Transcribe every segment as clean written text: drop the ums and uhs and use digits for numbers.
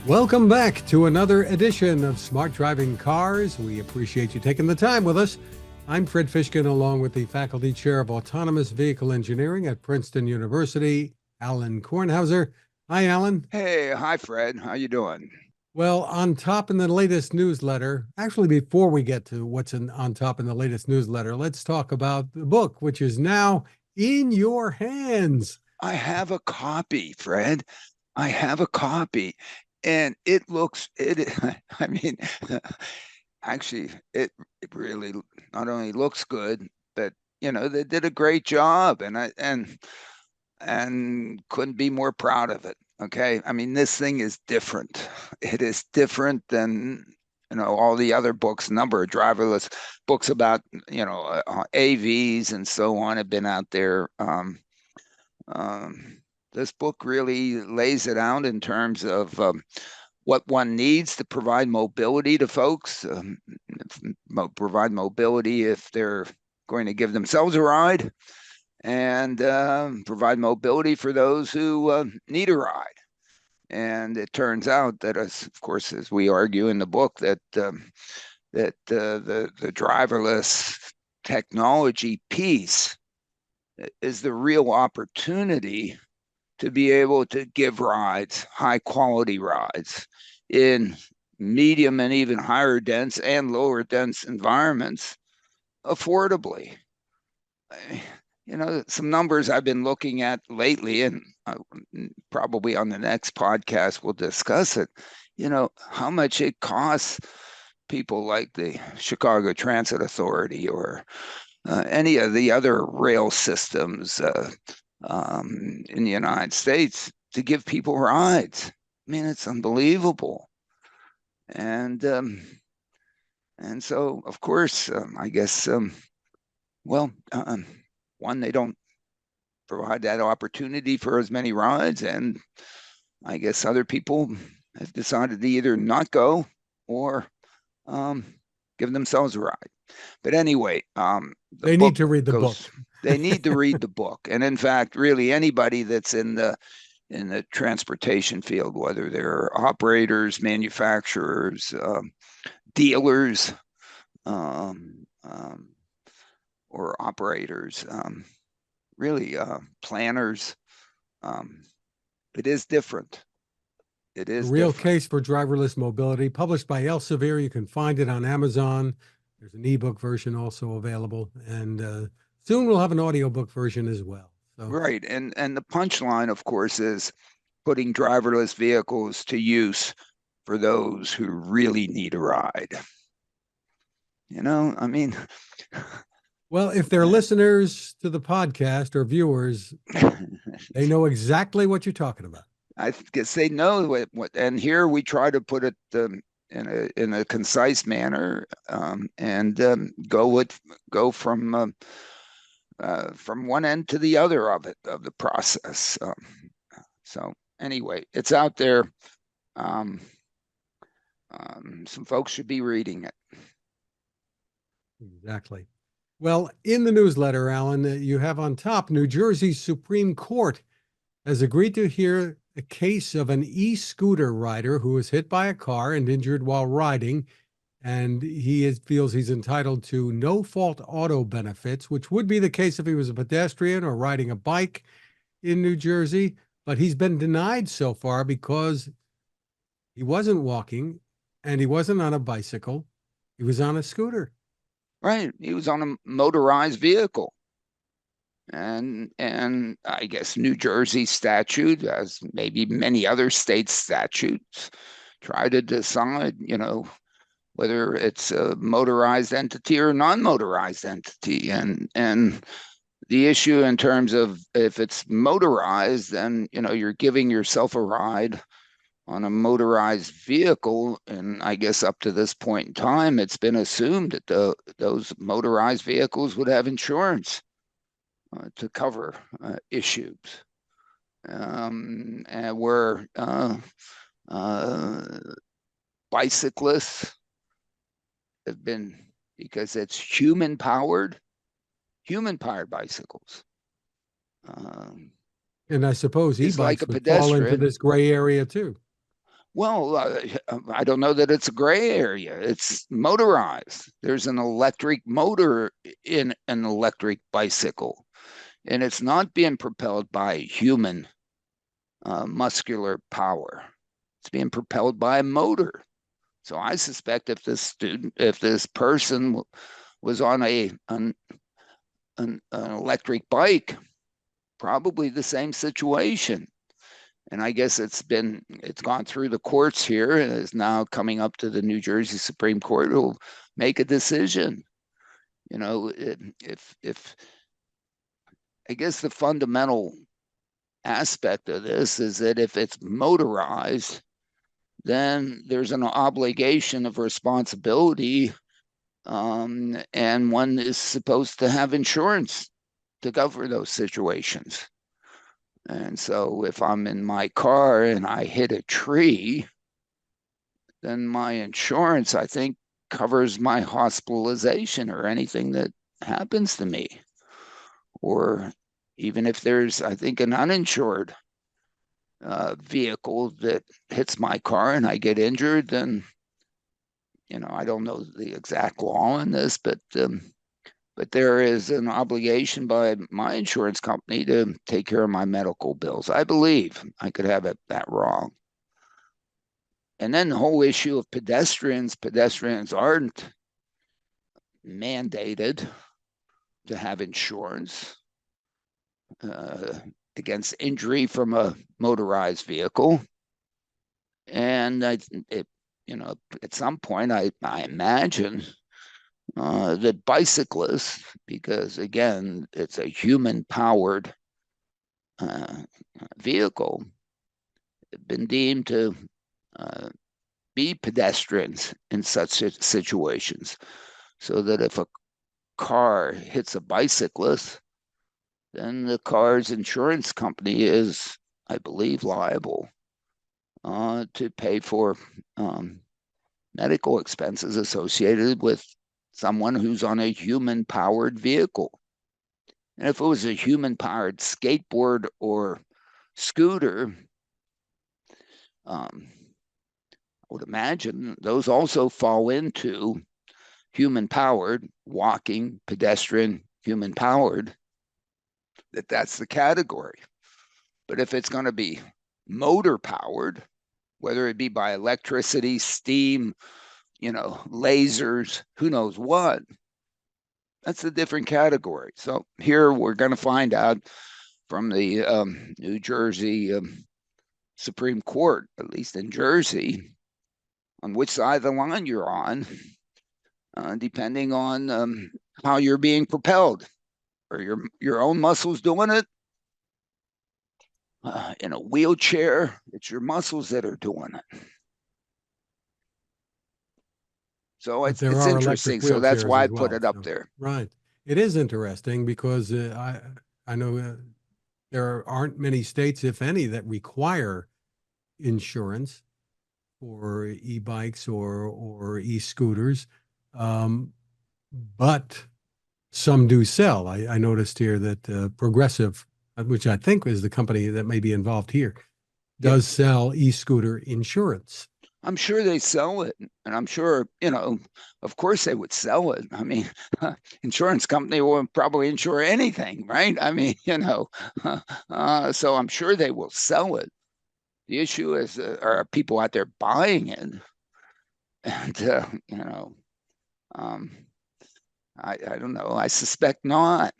Welcome back to another edition of Smart Driving Cars. We appreciate you taking the time with us. I'm Fred Fishkin, along with the Faculty Chair of Autonomous Vehicle Engineering at Princeton University, Alain Kornhauser. Hi, Alain. Hey, hi, Fred. How you doing? Well, on top in the latest newsletter, actually, before we get to what's on top in the latest newsletter, let's talk about the book, which is now in your hands. I have a copy, Fred. I have a copy, and it looks it. I mean, actually, it really not only looks good, but they did a great job, and I couldn't be more proud of it. Okay, I mean, this thing is different. It is different than all the other books. Number of driverless books about AVs and so on have been out there. This book really lays it out in terms of what one needs to provide mobility to folks, provide mobility if they're going to give themselves a ride, and provide mobility for those who need a ride. And it turns out that, of course, as we argue in the book, that the driverless technology piece is the real opportunity to be able to give rides, high quality rides in medium and even higher dense and lower dense environments affordably. Some numbers I've been looking at lately, and probably on the next podcast we'll discuss it. How much it costs people like the Chicago Transit Authority or any of the other rail systems in the United States to give people rides. I mean, it's unbelievable. And so, of course, I guess, one, they don't provide that opportunity for as many rides, and I guess other people have decided to either not go or give themselves a ride. But anyway, they need to read the book. They need to read the book, and in fact, really anybody that's in the transportation field, whether they're operators, manufacturers, dealers, or operators, really planners, it is different. It is a real different. Case for Driverless Mobility, published by Elsevier. You can find it on Amazon. There's an ebook version also available, and soon we'll have an audiobook version as well. So. Right, and the punchline, of course, is putting driverless vehicles to use for those who really need a ride. I mean, well, if they're listeners to the podcast or viewers, they know exactly what you're talking about. I guess they know what, and here we try to put it in a concise manner, and go from one end to the other of the process. So anyway, it's out there. Some folks should be reading it. Exactly. Well, in the newsletter, Alain, you have on top, New Jersey's Supreme Court has agreed to hear a case of an e-scooter rider who was hit by a car and injured while riding, and he feels he's entitled to no-fault auto benefits, which would be the case if he was a pedestrian or riding a bike in New Jersey, but he's been denied so far because he wasn't walking and he wasn't on a bicycle. He was on a scooter. Right. He was on a motorized vehicle. And I guess New Jersey statute, as maybe many other states' statutes, try to decide, whether it's a motorized entity or non-motorized entity. And the issue in terms of if it's motorized, then, you're giving yourself a ride on a motorized vehicle. And I guess up to this point in time, it's been assumed that those motorized vehicles would have insurance to cover issues, and where bicyclists have been, because it's human-powered bicycles. And I suppose e-bikes like would fall into this gray area too. Well, I don't know that it's a gray area. It's motorized. There's an electric motor in an electric bicycle, and it's not being propelled by human muscular power. It's being propelled by a motor. So I suspect if this person was on an electric bike, probably the same situation. And I guess it's gone through the courts here and is now coming up to the New Jersey Supreme Court, who'll make a decision. You know, if I guess the fundamental aspect of this is that if it's motorized, then there's an obligation of responsibility, and one is supposed to have insurance to cover those situations. And so if I'm in my car and I hit a tree, then my insurance, I think, covers my hospitalization or anything that happens to me. Or even if there's, I think, an uninsured vehicle that hits my car and I get injured, then, I don't know the exact law on this, but there is an obligation by my insurance company to take care of my medical bills. I believe. I could have that wrong. And then the whole issue of pedestrians aren't mandated to have insurance against injury from a motorized vehicle. And at some point, I imagine that bicyclists, because again, it's a human-powered vehicle, have been deemed to be pedestrians in such situations, so that if a car hits a bicyclist, then the car's insurance company is, I believe, liable to pay for medical expenses associated with someone who's on a human-powered vehicle. And if it was a human-powered skateboard or scooter, I would imagine those also fall into human-powered, walking, pedestrian, human-powered, that's the category. But if it's going to be motor-powered, whether it be by electricity, steam, lasers, who knows what, that's a different category. So here we're going to find out from the New Jersey Supreme Court, at least in Jersey, on which side of the line you're on, depending on how you're being propelled. Or your own muscles doing it. In a wheelchair, it's your muscles that are doing it. So But it's there are electric interesting. So that's wheelchairs why I as put well. it up So, there. right. It is interesting because I know there aren't many states, if any, that require insurance for e-bikes or e-scooters, but some do sell. I noticed here that Progressive, which I think is the company that may be involved here, Yeah, does sell e-scooter insurance. I'm sure they sell it, and I'm sure, of course they would sell it. I mean, insurance company will probably insure anything, right? I mean, so I'm sure they will sell it. The issue is, are people out there buying it? And um, I don't know. I suspect not.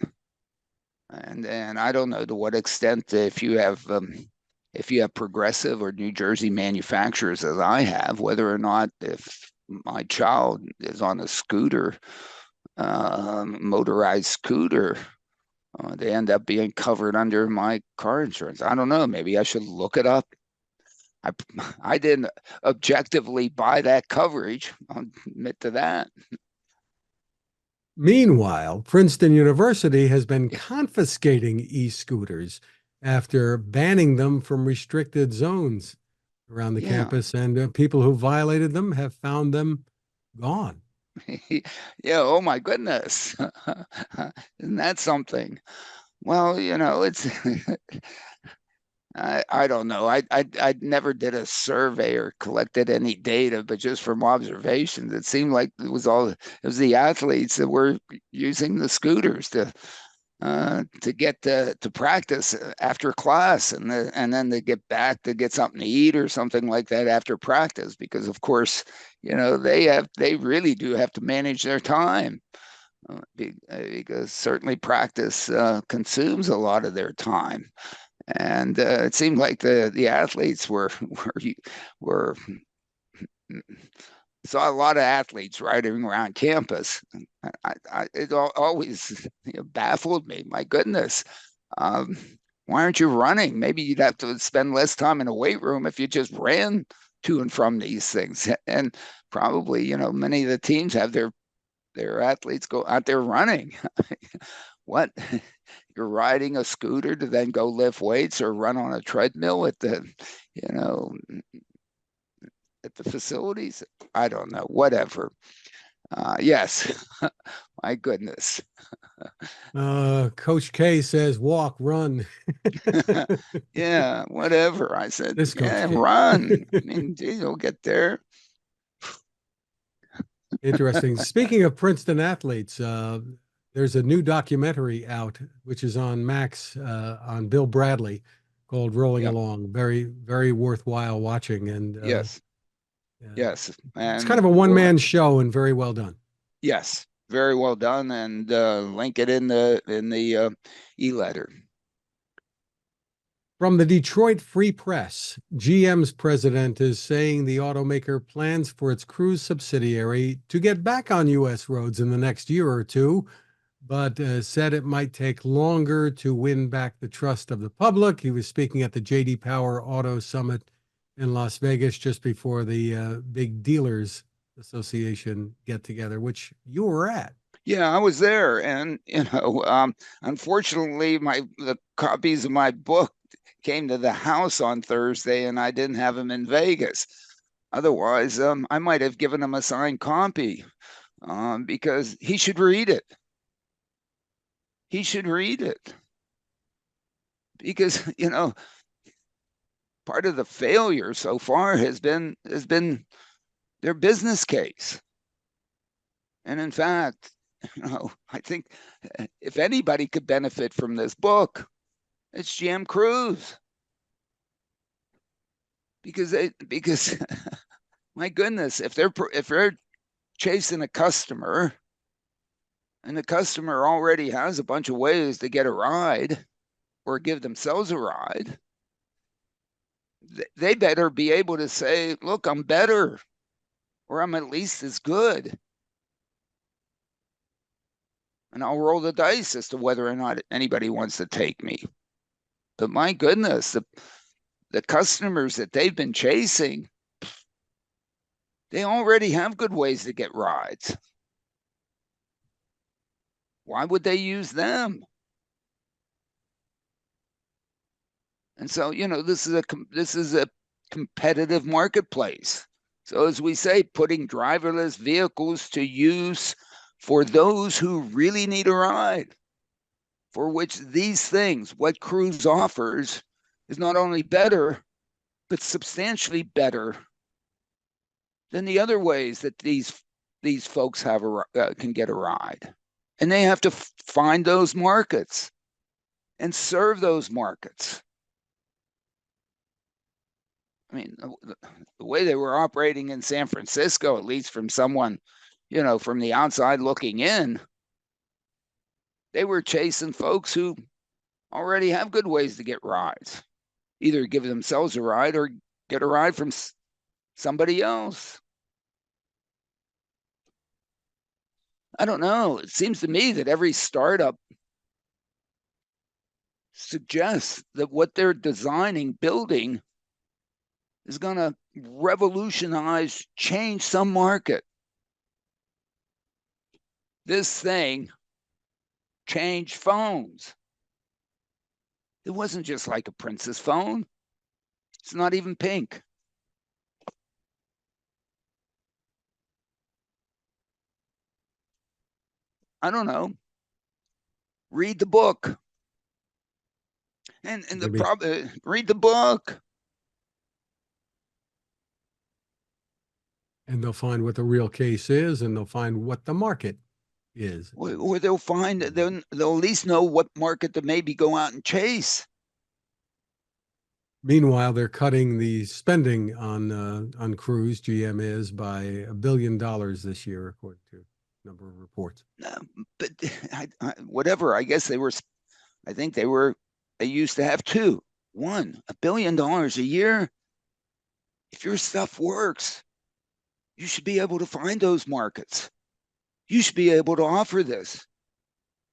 And I don't know to what extent, if you have Progressive or New Jersey manufacturers, as I have, whether or not, if my child is on a scooter, motorized scooter, they end up being covered under my car insurance. I don't know. Maybe I should look it up. I didn't objectively buy that coverage. I'll admit to that. Meanwhile, Princeton University has been Yeah. confiscating e-scooters after banning them from restricted zones around the Yeah. campus, and people who violated them have found them gone. Yeah. Oh my goodness. Isn't that something? Well, it's I don't know. I never did a survey or collected any data, but just from observations, it seemed like it was the athletes that were using the scooters to get to practice after class, and then to get back to get something to eat or something like that after practice, because of course, they really do have to manage their time. Because certainly practice consumes a lot of their time, and it seemed like the athletes were saw a lot of athletes riding around campus. It always baffled me. My goodness, um, why aren't you running? Maybe you'd have to spend less time in a weight room if you just ran to and from these things. And probably, many of the teams have their athletes go out there running. What? You're riding a scooter to then go lift weights or run on a treadmill you know, at the facilities? I don't know. Whatever. Yes. My goodness. Coach K says walk, run. Yeah, whatever. I said, This Coach yeah, K. run. I mean, geez, you'll get there. Interesting. Speaking of Princeton athletes, there's a new documentary out, which is on Max, on Bill Bradley, called Rolling Yep. Along. Very, very worthwhile watching. And Yes. uh, Yes. it's kind And of a one-man show and very well done. yes, very well done. And link it in the e-letter. From the Detroit Free Press, GM's president is saying the automaker plans for its Cruise subsidiary to get back on U.S. roads in the next year or two, but said it might take longer to win back the trust of the public. He was speaking at the J.D. Power Auto Summit in Las Vegas just before the big dealers association get together, which you were at. Yeah, I was there, and unfortunately, the copies of my book came to the house on Thursday, and I didn't have them in Vegas. Otherwise, I might have given him a signed copy, because he should read it. He should read it because part of the failure so far has been their business case. And in fact, I think if anybody could benefit from this book, it's GM Cruise, because my goodness, if they're chasing a customer and the customer already has a bunch of ways to get a ride or give themselves a ride, they better be able to say, look, I'm better, or I'm at least as good. And I'll roll the dice as to whether or not anybody wants to take me. But my goodness, the customers that they've been chasing, they already have good ways to get rides. Why would they use them? And so, this is a competitive marketplace. So as we say, putting driverless vehicles to use for those who really need a ride, for which these things, what Cruise offers, is not only better, but substantially better than the other ways that these folks can get a ride. And they have to find those markets and serve those markets. I mean, the way they were operating in San Francisco, at least from someone, from the outside looking in, they were chasing folks who already have good ways to get rides, either give themselves a ride or get a ride from somebody else. I don't know. It seems to me that every startup suggests that what they're designing, building, is going to revolutionize, change some market. This thing changed phones. It wasn't just like a Princess phone. It's not even pink. I don't know. Read the book. And It's the gonna be, problem, read the book. and they'll find what the real case is, and they'll find what the market is. Or they'll find, they'll at least know what market to maybe go out and chase. Meanwhile, they're cutting the spending on Cruise. GM is by $1 billion this year, according to a number of reports. But whatever, I guess I think they used to have two. One, $1 billion a year. If your stuff works, you should be able to find those markets. You should be able to offer this.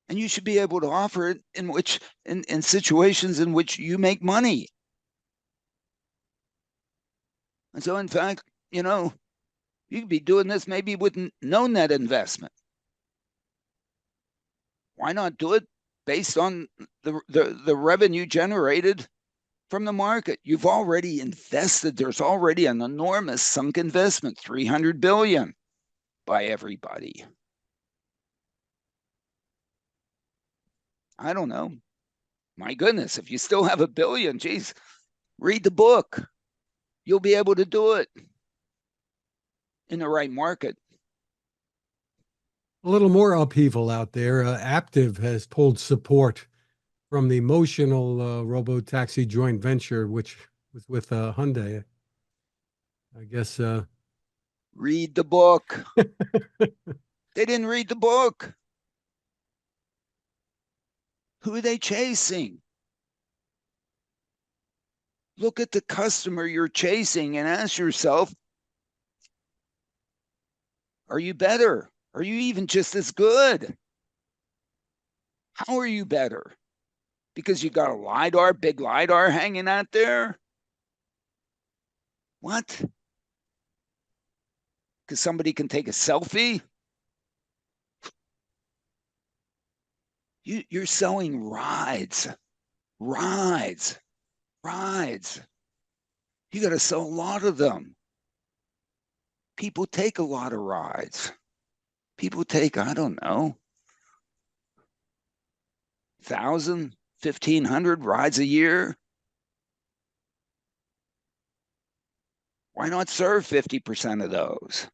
And you should be able to offer it in situations in which you make money. And so, in fact, you could be doing this maybe with no net investment. Why not do it based on the revenue generated from the market? You've already invested. There's already an enormous sunk investment, 300 billion by everybody. I don't know. My goodness, if you still have $1 billion, geez, read the book. You'll be able to do it in the right market. A little more upheaval out there. Aptiv has pulled support from the Motional robo-taxi joint venture, which was with Hyundai. I guess. Read the book. They didn't read the book. Who are they chasing? Look at the customer you're chasing and ask yourself, are you better? Are you even just as good? How are you better? Because you got a big LiDAR hanging out there? What? Because somebody can take a selfie? You're selling rides. You got to sell a lot of them. People take a lot of rides. People take, I don't know, 1,000, 1,500 rides a year. Why not serve 50% of those?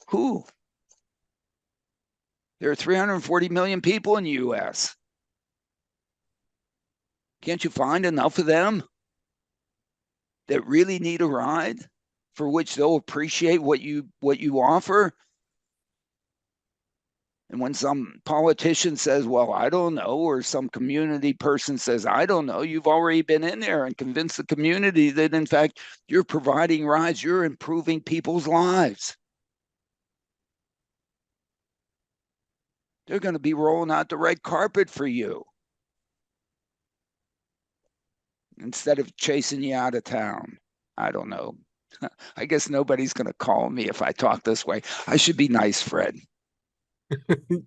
Who? There are 340 million people in the US. Can't you find enough of them that really need a ride, for which they'll appreciate what you offer? And when some politician says, well, I don't know, or some community person says, I don't know, you've already been in there and convinced the community that, in fact, you're providing rides, you're improving people's lives. They're going to be rolling out the red carpet for you instead of chasing you out of town. I don't know. I guess nobody's going to call me if I talk this way. I should be nice, Fred.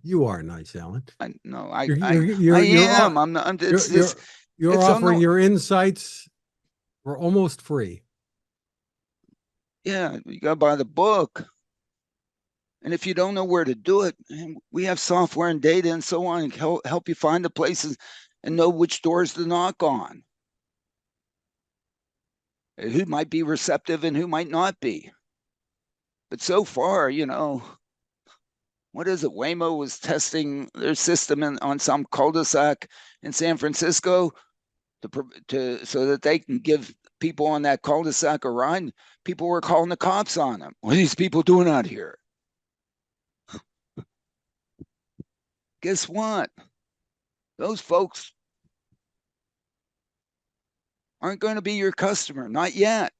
You are nice, Alan. I You're am. I'm not. You're offering your insights for almost free. Yeah, you got to buy the book. And if you don't know where to do it, we have software and data and so on, and help you find the places and know which doors to knock on. Who might be receptive and who might not be. But so far, what is it? Waymo was testing their system on some cul-de-sac in San Francisco so that they can give people on that cul-de-sac a ride. People were calling the cops on them. What are these people doing out here? Guess what? Those folks aren't going to be your customer, not yet.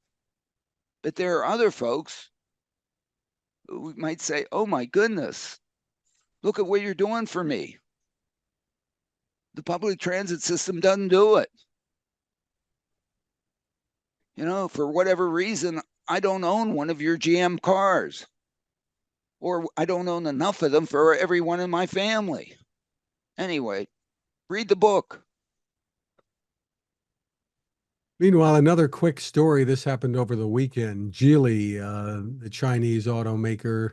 But there are other folks who might say, oh my goodness, look at what you're doing for me. The public transit system doesn't do it. For whatever reason, I don't own one of your GM cars, or I don't own enough of them for everyone in my family. Anyway, read the book. Meanwhile, another quick story. This happened over the weekend. Geely, the Chinese automaker,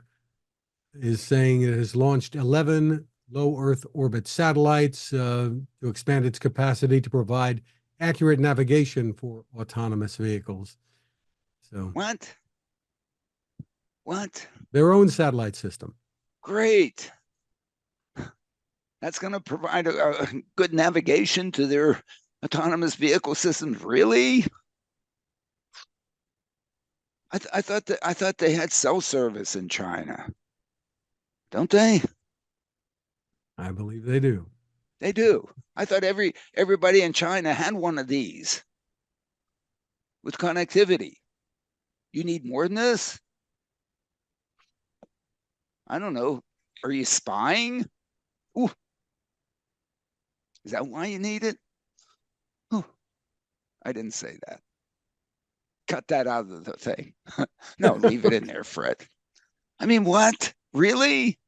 is saying it has launched 11 low Earth orbit satellites to expand its capacity to provide accurate navigation for autonomous vehicles. So What? What? their own satellite system. Great. That's going to provide a good navigation to their autonomous vehicle systems. Really? I thought they had cell service in China, don't they? I believe they do. They do. I thought everybody in China had one of these with connectivity. You need more than this? I don't know. Are you spying? Ooh, is that why you need it? Ooh, I didn't say that. Cut that out of the thing. No, leave it in there, Fred. I mean, what? Really?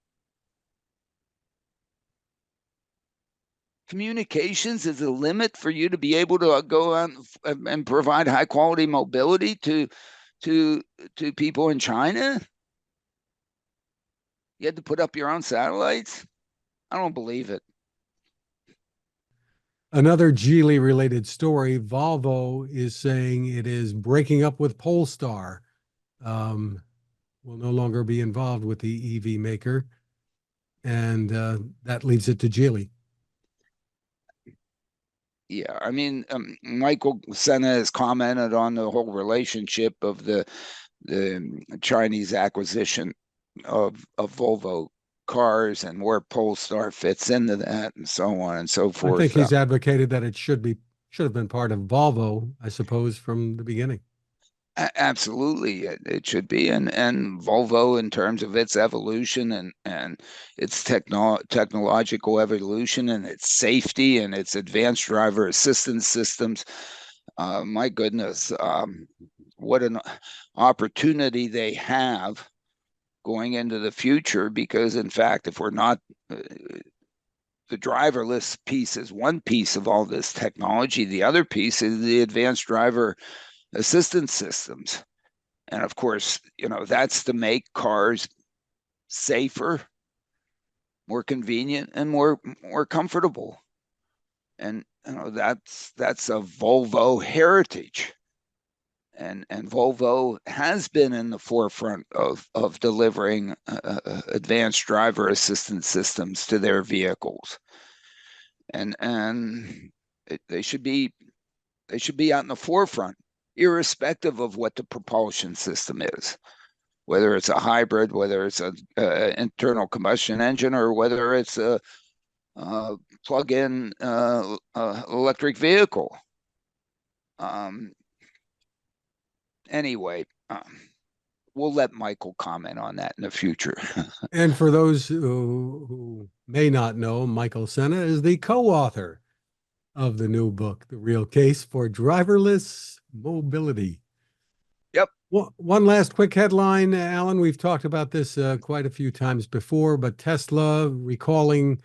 Communications is a limit for you to be able to go on and provide high quality mobility to people in China? You had to put up your own satellites? I don't believe it. Another Geely related story, Volvo is saying it is breaking up with Polestar, will no longer be involved with the EV maker. And that leaves it to Geely. Yeah, I mean, Michael Senna has commented on the whole relationship of the Chinese acquisition of Volvo cars and where Polestar fits into that and so on and so I think forth. he's advocated that it should have been part of Volvo, I suppose, from the beginning. Absolutely, it should be, and Volvo, in terms of its evolution and its technological evolution and its safety and its advanced driver assistance systems. My goodness, what an opportunity they have going into the future. Because, in fact, if we're not the driverless piece is one piece of all this technology. The other piece is the advanced driver assistance systems. And of course, that's to make cars safer, more convenient, and more comfortable. And that's a Volvo heritage. And Volvo has been in the forefront of delivering advanced driver assistance systems to their vehicles. And they should be out in the forefront, irrespective of what the propulsion system is, whether it's a hybrid, whether it's a internal combustion engine, or whether it's a plug-in electric vehicle. Anyway, we'll let Michael comment on that in the future. And for those who may not know, Michael Senna is the co-author of the new book, The Real Case for Driverless Mobility. Yep. One last quick headline, Alan. We've talked about this quite a few times before, but Tesla recalling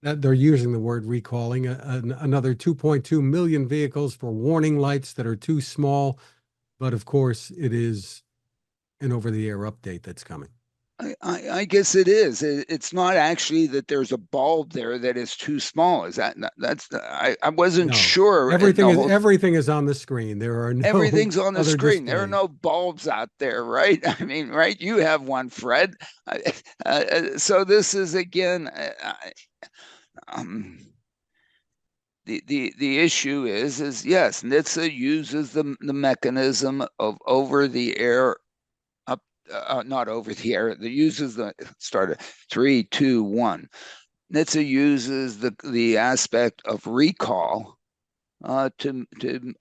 that they're using the word recalling another 2.2 million vehicles for warning lights that are too small. But of course, it is an over-the-air update that's coming. I guess it is. It's not actually that there's a bulb there that is too small. Is that's I wasn't sure. Everything is on the screen. There are no Everything's on the other screen. There are displays. no bulbs out there, right? I mean, right? You have one, Fred. So this is again. The issue is yes, NHTSA uses the mechanism of over the air up, not over the air. It uses the start of 3, 2, 1. NHTSA uses the aspect of recall to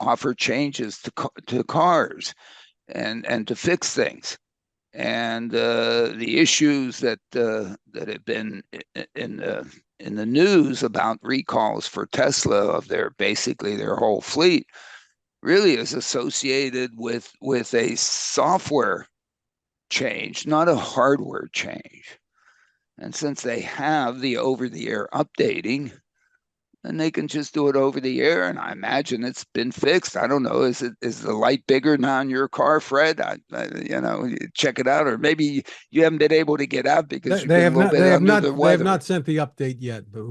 offer changes to cars and to fix things. And the issues that have been in the news about recalls for Tesla of their whole fleet really is associated with a software change, not a hardware change. And since they have the over-the-air updating, and they can just do it over the air. And I imagine it's been fixed. I don't know. Is the light bigger now in your car, Fred? Check it out, or maybe you haven't been able to get out because you've They been a have little not. bit under the They have weather. not sent the update yet, but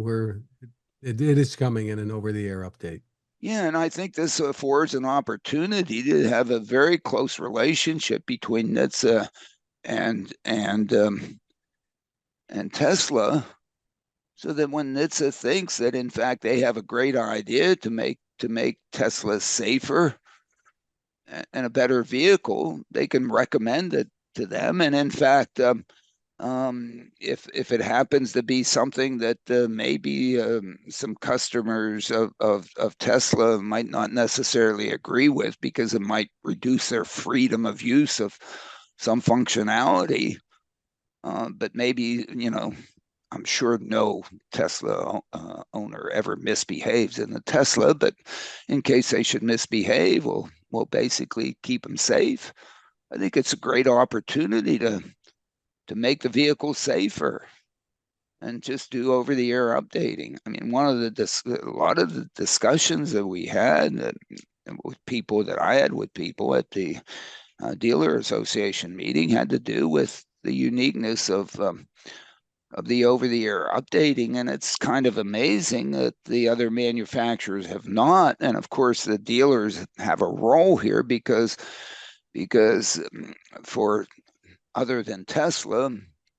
it is coming in an over-the-air update. Yeah, and I think this affords an opportunity to have a very close relationship between NHTSA and and Tesla, so that when NHTSA thinks that in fact they have a great idea to make Tesla safer and a better vehicle, they can recommend it to them. And in fact, if it happens to be something that maybe some customers of Tesla might not necessarily agree with because it might reduce their freedom of use of some functionality, but maybe, I'm sure no Tesla owner ever misbehaves in the Tesla, but in case they should misbehave, we'll basically keep them safe. I think it's a great opportunity to make the vehicle safer and just do over-the-air updating. I mean, a lot of the discussions that we had with people that I had with people at the dealer association meeting had to do with the uniqueness of the over-the-air updating, and it's kind of amazing that the other manufacturers have not. And of course, the dealers have a role here because for other than Tesla,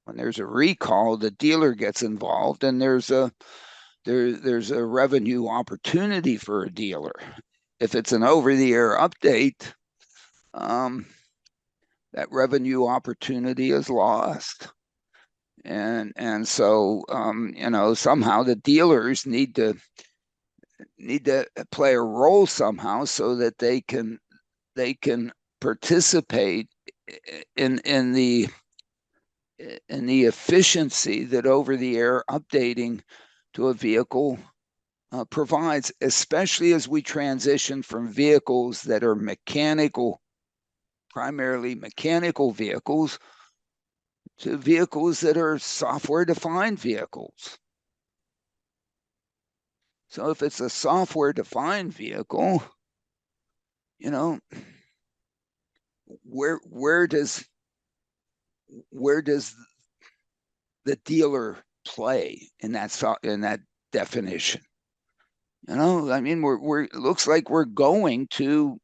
when there's a recall, the dealer gets involved, and there's a revenue opportunity for a dealer. If it's an over-the-air update, um, that revenue opportunity is lost. And so somehow the dealers need to play a role somehow so that they can participate in the efficiency that over the air updating to a vehicle provides, especially as we transition from vehicles that are primarily mechanical vehicles, to vehicles that are software-defined vehicles. So if it's a software-defined vehicle, where does the dealer play in that definition? I mean, it looks like we're going to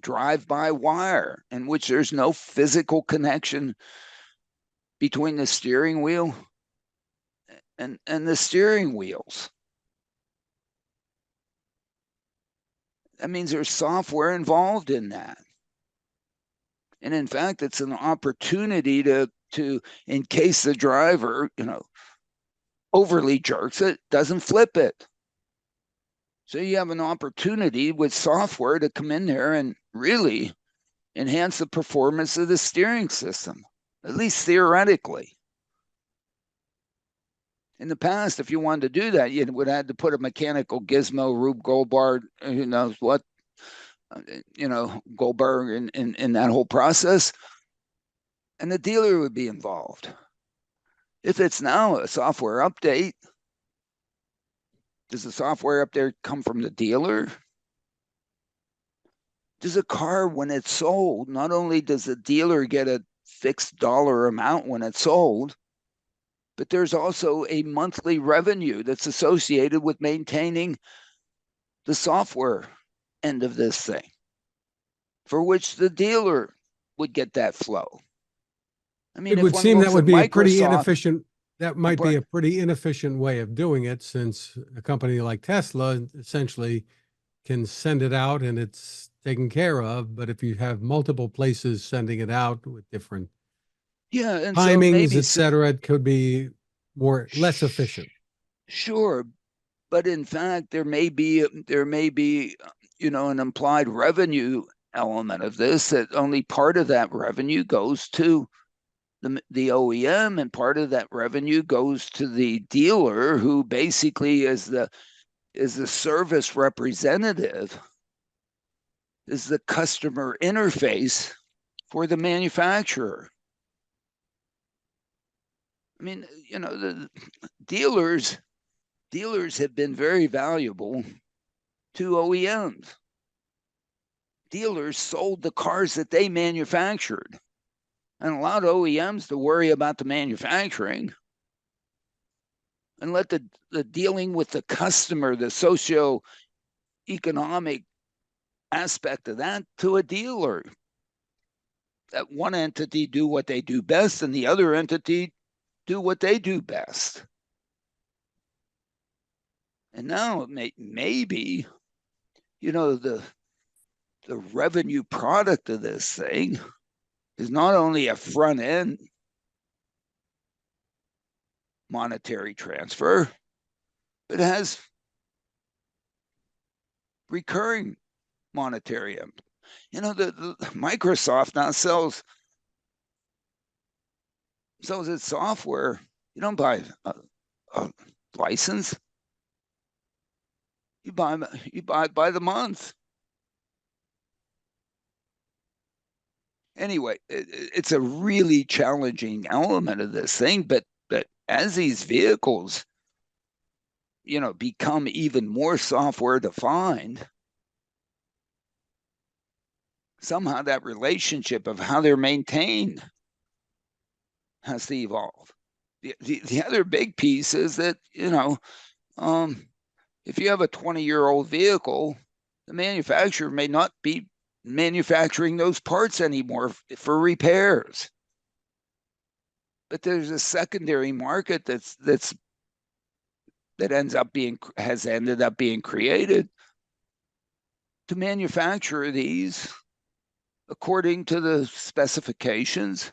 drive-by-wire, in which there's no physical connection between the steering wheel and the steering wheels. That means there's software involved in that. And in fact, it's an opportunity to in case the driver, overly jerks it, doesn't flip it. So you have an opportunity with software to come in there and really enhance the performance of the steering system, at least theoretically. In the past, if you wanted to do that, you would have had to put a mechanical gizmo, Rube Goldberg, who knows what, Goldberg in that whole process, and the dealer would be involved. If it's now a software update, does the software update come from the dealer? Does a car, when it's sold, not only does the dealer get a fixed dollar amount when it's sold, but there's also a monthly revenue that's associated with maintaining the software end of this thing, for which the dealer would get that flow. I mean, It if would one seem that looks at would be a pretty Microsoft, inefficient. That might be a pretty inefficient way of doing it, since a company like Tesla essentially can send it out and it's taken care of. But if you have multiple places sending it out with different yeah, and so timings, maybe et cetera, it could be less efficient. sure, but in fact, there may be an implied revenue element of this, that only part of that revenue goes to the OEM, and part of that revenue goes to the dealer, who basically is the service representative, is the customer interface for the manufacturer. I mean, the dealers dealers have been very valuable to OEMs. Dealers sold the cars that they manufactured and allowed OEMs to worry about the manufacturing and let the dealing with the customer, the socio-economic aspect of that, to a dealer. That one entity do what they do best and the other entity do what they do best. And now maybe, the revenue product of this thing is not only a front end monetary transfer, but it has recurring monetary. The Microsoft now sells its software. You don't buy a license. You buy by the month. Anyway, it's a really challenging element of this thing, but as these vehicles, become even more software defined, somehow that relationship of how they're maintained has to evolve. The other big piece is that, if you have a 20-year-old vehicle, the manufacturer may not be manufacturing those parts anymore for repairs. But there's a secondary market that has ended up being created to manufacture these according to the specifications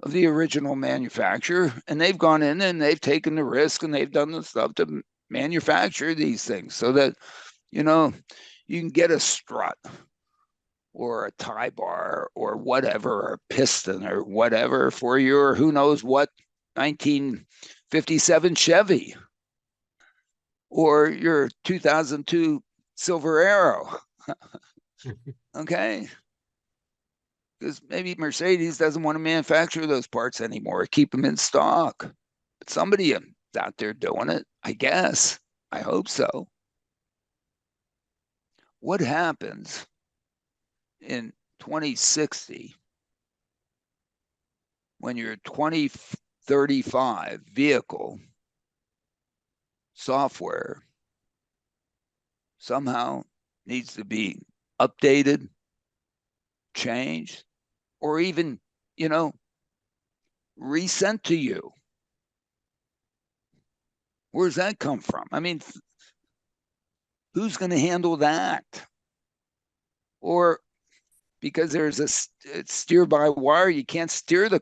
of the original manufacturer, and they've gone in and they've taken the risk and they've done the stuff to manufacture these things so that you can get a strut or a tie bar or whatever, or a piston or whatever for your who knows what 1957 Chevy or your 2002 Silver Arrow. Okay, because maybe Mercedes doesn't want to manufacture those parts anymore, keep them in stock, but somebody out there doing it, I guess. I hope so. What happens in 2060 when your 2035 vehicle software somehow needs to be updated, changed, or even, resent to you? Where's that come from? I mean, who's going to handle that? Or because there's it's steer by wire, you can't steer the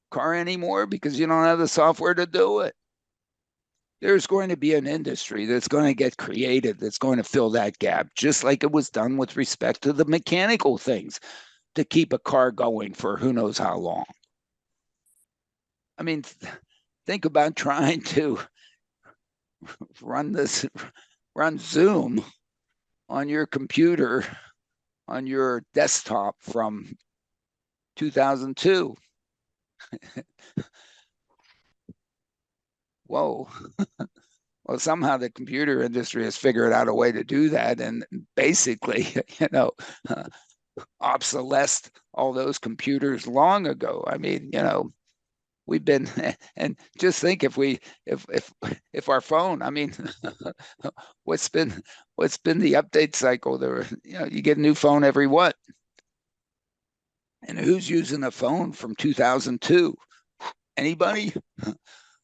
car anymore because you don't have the software to do it. There's going to be an industry that's going to get created that's going to fill that gap, just like it was done with respect to the mechanical things to keep a car going for who knows how long. I mean, think about trying to run Zoom on your computer, on your desktop from 2002. Whoa. Well, somehow the computer industry has figured out a way to do that and basically, obsolesced all those computers long ago. I mean, we've been, and just think if our phone, I mean, what's been the update cycle? You get a new phone every what? And who's using a phone from 2002? Anybody?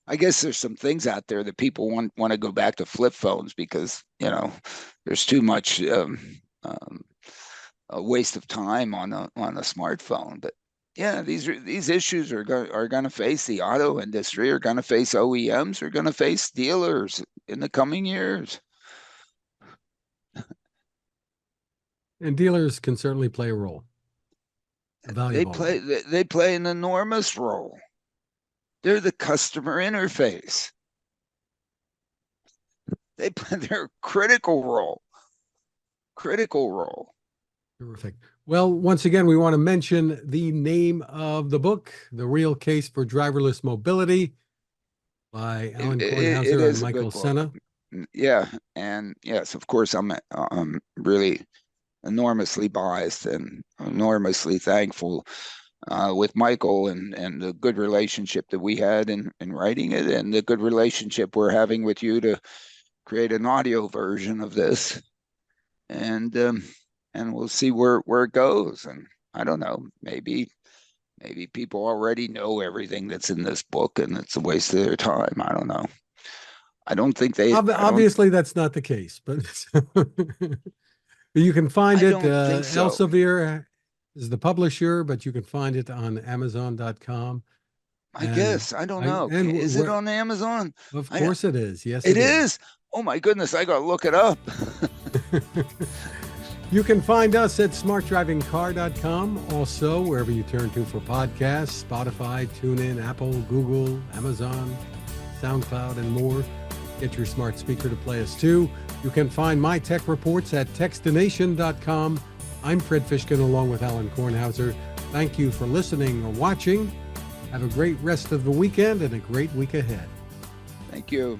I guess there's some things out there that people want to go back to flip phones because there's too much a waste of time on a smartphone. But yeah, these issues are going to face the auto industry, are going to face OEMs, are going to face dealers in the coming years. And dealers can certainly play a role. They play an enormous role. They're the customer interface. They play their critical role. Terrific. Well, once again, we want to mention the name of the book, The Real Case for Driverless Mobility by Alain Kornhauser and Michael Senna. Yeah, and yes, of course, I'm really enormously biased and enormously thankful with Michael and the good relationship that we had in writing it, and the good relationship we're having with you to create an audio version of this, and we'll see where it goes. And I don't know, maybe people already know everything that's in this book, and it's a waste of their time. I don't know. I don't think they. I don't. Obviously, that's not the case, but you can find I it. don't think so. Elsevier is the publisher, but you can find it on Amazon.com. I And guess I don't I know. and Is it where, on Amazon? of I course it is. Yes, It it is. is. Oh my goodness! I gotta look it up. You can find us at smartdrivingcar.com. Also, wherever you turn to for podcasts, Spotify, TuneIn, Apple, Google, Amazon, SoundCloud, and more. Get your smart speaker to play us too. You can find my tech reports at techstination.com. I'm Fred Fishkin along with Alain Kornhauser. Thank you for listening or watching. Have a great rest of the weekend and a great week ahead. Thank you.